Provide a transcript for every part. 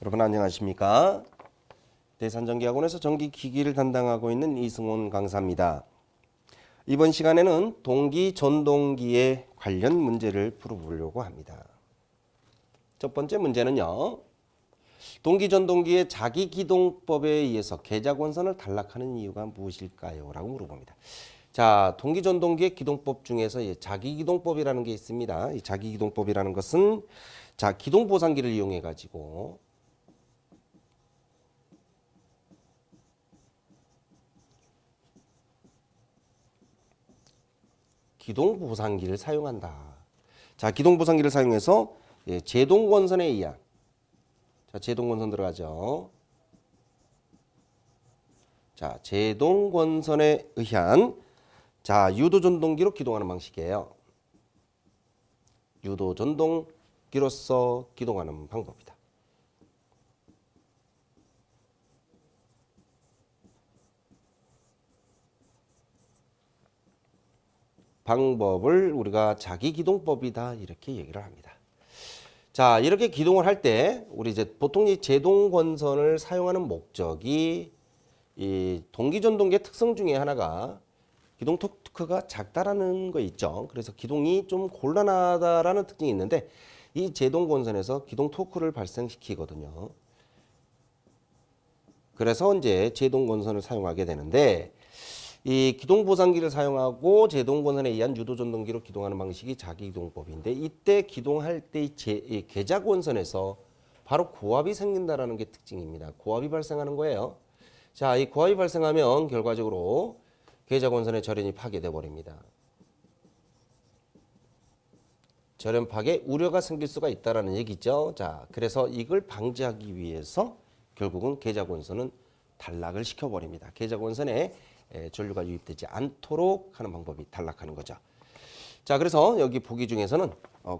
여러분 안녕하십니까? 대산전기학원에서 전기기기를 담당하고 있는 이승훈 강사입니다. 이번 시간에는 동기 전동기에 관련 문제를 풀어보려고 합니다. 첫 번째 문제는요. 동기 전동기의 자기기동법에 의해서 계자권선을 단락하는 이유가 무엇일까요? 라고 물어봅니다. 자, 동기 전동기의 기동법 중에서 자기기동법이라는 게 있습니다. 이 자기기동법이라는 것은 자, 기동보상기를 이용해 가지고 기동보상기를 사용한다. 자, 기동보상기를 사용해서 제동권선에 의한 자, 제동권선 들어가죠. 자, 제동권선에 의한 자, 유도전동기로 기동하는 방식이에요. 유도전동기로서 기동하는 방법이다. 방법을 우리가 자기기동법이다 이렇게 얘기를 합니다. 자, 이렇게 기동을 할 때 우리 이제 보통 이 제동권선을 사용하는 목적이 이 동기전동기의 특성 중에 하나가 기동 토크가 작다라는 거 있죠. 그래서 기동이 좀 곤란하다라는 특징이 있는데 이 제동권선에서 기동 토크를 발생시키거든요. 그래서 이제 제동권선을 사용하게 되는데 이 기동보상기를 사용하고 제동권선에 의한 유도전동기로 기동하는 방식이 자기기동법인데 이때 기동할 때 이 계자권선에서 바로 고압이 생긴다라는 게 특징입니다. 고압이 발생하는 거예요. 자, 이 고압이 발생하면 결과적으로 계자권선의 절연이 파괴돼 버립니다. 절연 파괴 우려가 생길 수가 있다라는 얘기죠. 자, 그래서 이걸 방지하기 위해서 결국은 계자권선은 단락을 시켜버립니다. 계자권선에 전류가 유입되지 않도록 하는 방법이 단락하는 거죠. 자, 그래서 여기 보기 중에서는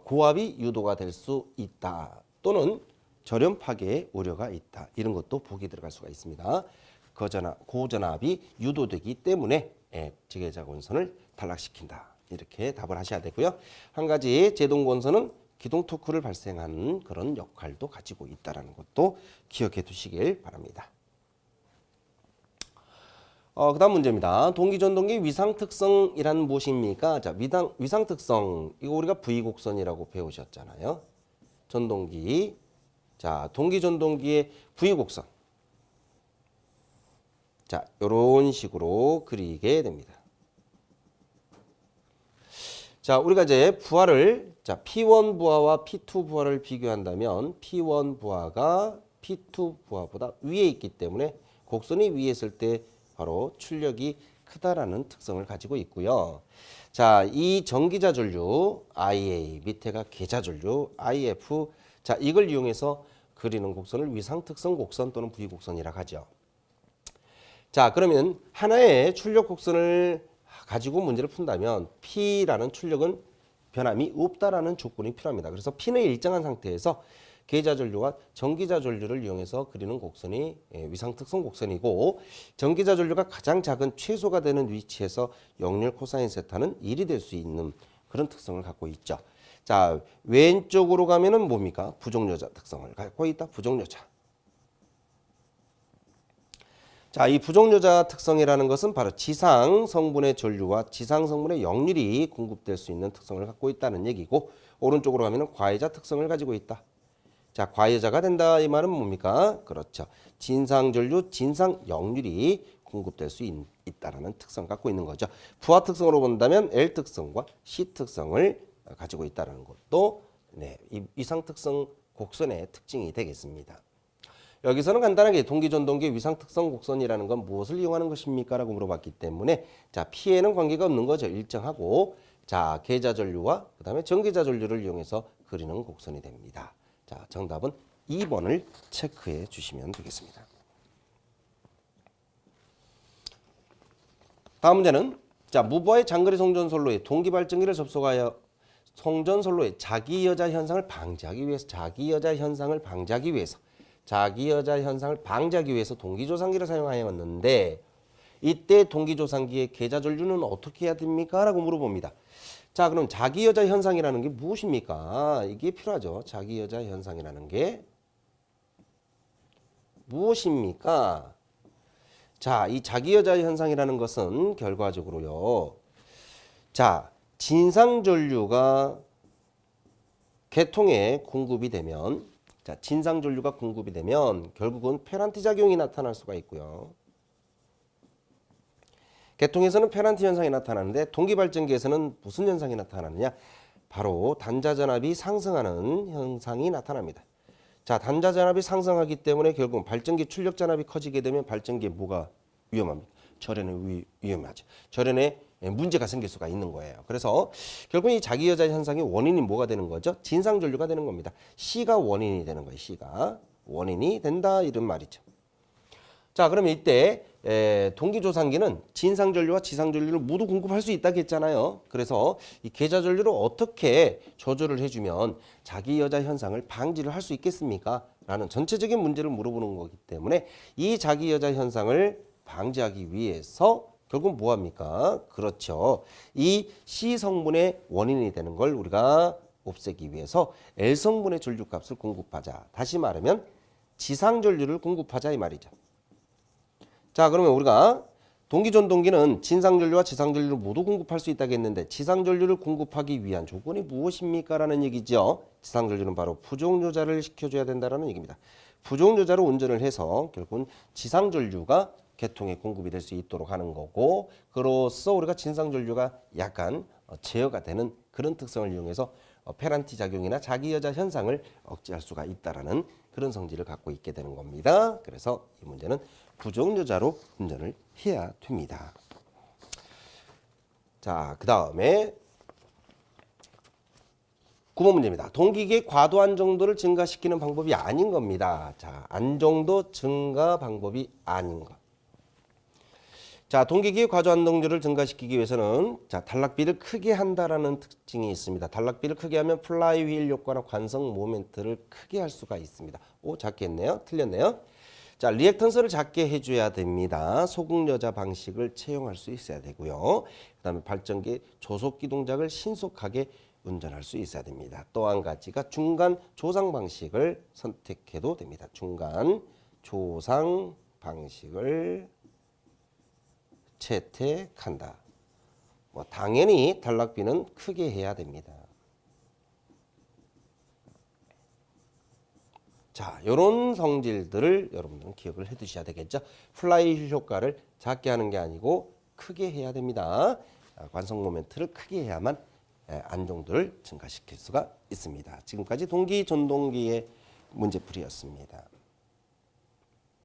고압이 유도가 될 수 있다 또는 절연 파괴의 우려가 있다 이런 것도 보기 들어갈 수가 있습니다. 고전압이 유도되기 때문에 계자권선을 단락시킨다 이렇게 답을 하셔야 되고요. 한 가지 제동권선은 기동 토크를 발생하는 그런 역할도 가지고 있다는 것도 기억해 두시길 바랍니다. 그 다음 문제입니다. 동기전동기 위상특성이란 무엇입니까? 자, 위상특성, 이거 우리가 V곡선이라고 배우셨잖아요. 전동기. 자, 동기전동기의 V곡선. 자, 요런 식으로 그리게 됩니다. 자, 우리가 이제 부하를, 자, P1 부하와 P2 부하를 비교한다면 P1 부하가 P2 부하보다 위에 있기 때문에 곡선이 위에 있을 때 바로 출력이 크다라는 특성을 가지고 있고요. 자, 이 전기자 전류 IA 밑에가 계자 전류 IF 자, 이걸 이용해서 그리는 곡선을 위상특성 곡선 또는 V곡선이라고 하죠. 자, 그러면 하나의 출력 곡선을 가지고 문제를 푼다면 P라는 출력은 변함이 없다라는 조건이 필요합니다. 그래서 P는 일정한 상태에서 계자 전류와 전기자 전류를 이용해서 그리는 곡선이 위상특성 곡선이고 전기자 전류가 가장 작은 최소가 되는 위치에서 역률 코사인 세타는 1이 될 수 있는 그런 특성을 갖고 있죠. 자, 왼쪽으로 가면은 뭡니까? 부종여자 특성을 갖고 있다. 부종여자. 자, 이 부종여자 특성이라는 것은 바로 지상 성분의 전류와 지상 성분의 역률이 공급될 수 있는 특성을 갖고 있다는 얘기고 오른쪽으로 가면은 과여자 특성을 가지고 있다. 자, 과여자가 된다 이 말은 뭡니까? 그렇죠. 진상 전류, 진상 역률이 공급될 수 있다라는 특성을 갖고 있는 거죠. 부하 특성으로 본다면 L 특성과 C 특성을 가지고 있다는 것도 이 위상 특성 곡선의 특징이 되겠습니다. 여기서는 간단하게 동기전동기 위상특성 곡선이라는 건 무엇을 이용하는 것입니까? 라고 물어봤기 때문에 자, P에는 관계가 없는 거죠. 일정하고 자, 계자 전류와 그 다음에 전기자 전류를 이용해서 그리는 곡선이 됩니다. 자, 정답은 2번을 체크해 주시면 되겠습니다. 다음 문제는 자, 무부하의 장거리 송전선로에 동기발전기를 접속하여 송전선로의 자기여자 현상을 방지하기 위해서 동기조상기를 사용하였는데 이때 동기조상기의 계자전류는 어떻게 해야 됩니까? 라고 물어봅니다. 자, 그럼 자기여자 현상이라는 게 무엇입니까? 이게 필요하죠. 자기여자 현상이라는 게 무엇입니까? 자, 이 자기여자 현상이라는 것은 결과적으로요. 자, 진상전류가 계통에 공급이 되면 진상전류가 공급이 되면 결국은 페란티 작용이 나타날 수가 있고요. 계통에서는 페란티 현상이 나타나는데 동기발전기에서는 무슨 현상이 나타나느냐? 바로 단자전압이 상승하는 현상이 나타납니다. 자, 단자전압이 상승하기 때문에 결국 발전기 출력전압이 커지게 되면 발전기에 뭐가 위험합니까? 절연에 위험하죠. 절연에 문제가 생길 수가 있는 거예요. 그래서 결국 이 자기여자 현상의 원인이 뭐가 되는 거죠? 진상전류가 되는 겁니다. C가 원인이 되는 거예요. C가 원인이 된다 이런 말이죠. 자, 그러면 이때 동기조상기는 진상전류와 지상전류를 모두 공급할 수 있다고 했잖아요. 그래서 이 계좌전류를 어떻게 조절을 해주면 자기여자 현상을 방지를 할 수 있겠습니까? 라는 전체적인 문제를 물어보는 거기 때문에 이 자기여자 현상을 방지하기 위해서 결국 뭐합니까? 그렇죠. 이 C 성분의 원인이 되는 걸 우리가 없애기 위해서 L 성분의 전류값을 공급하자. 다시 말하면 지상전류를 공급하자 이 말이죠. 자, 그러면 우리가 동기전동기는 진상전류와 지상전류를 모두 공급할 수 있다고 했는데 지상전류를 공급하기 위한 조건이 무엇입니까? 라는 얘기죠. 지상전류는 바로 부종조자를 시켜줘야 된다는 얘기입니다. 부종조자로 운전을 해서 결국은 지상전류가 계통에 공급이 될 수 있도록 하는 거고, 그로써 우리가 진상전류가 약간 제어가 되는 그런 특성을 이용해서 페란티 작용이나 자기여자 현상을 억제할 수가 있다라는 그런 성질을 갖고 있게 되는 겁니다. 그래서 이 문제는 부정여자로 운전을 해야 됩니다. 자, 그 다음에 9번 문제입니다. 동기기의 과도한 정도를 증가시키는 방법이 아닌 겁니다. 자, 안정도 증가 방법이 아닌 것. 자, 동기기의 과도한 정도를 증가시키기 위해서는 단락비를 크게 한다라는 특징이 있습니다. 단락비를 크게 하면 플라이휠 효과나 관성 모멘트를 크게 할 수가 있습니다. 오, 작게 했네요. 틀렸네요. 자, 리액턴스를 작게 해줘야 됩니다. 소극여자 방식을 채용할 수 있어야 되고요. 그 다음에 발전기 조속기 동작을 신속하게 운전할 수 있어야 됩니다. 또 한 가지가 중간 조상 방식을 선택해도 됩니다. 중간 조상 방식을 채택한다. 당연히 단락비는 크게 해야 됩니다. 자, 이런 성질들을 여러분들은 기억을 해두셔야 되겠죠. 플라이휠 효과를 작게 하는 게 아니고 크게 해야 됩니다. 관성 모멘트를 크게 해야만 안정도를 증가시킬 수가 있습니다. 지금까지 동기 전동기의 문제풀이였습니다.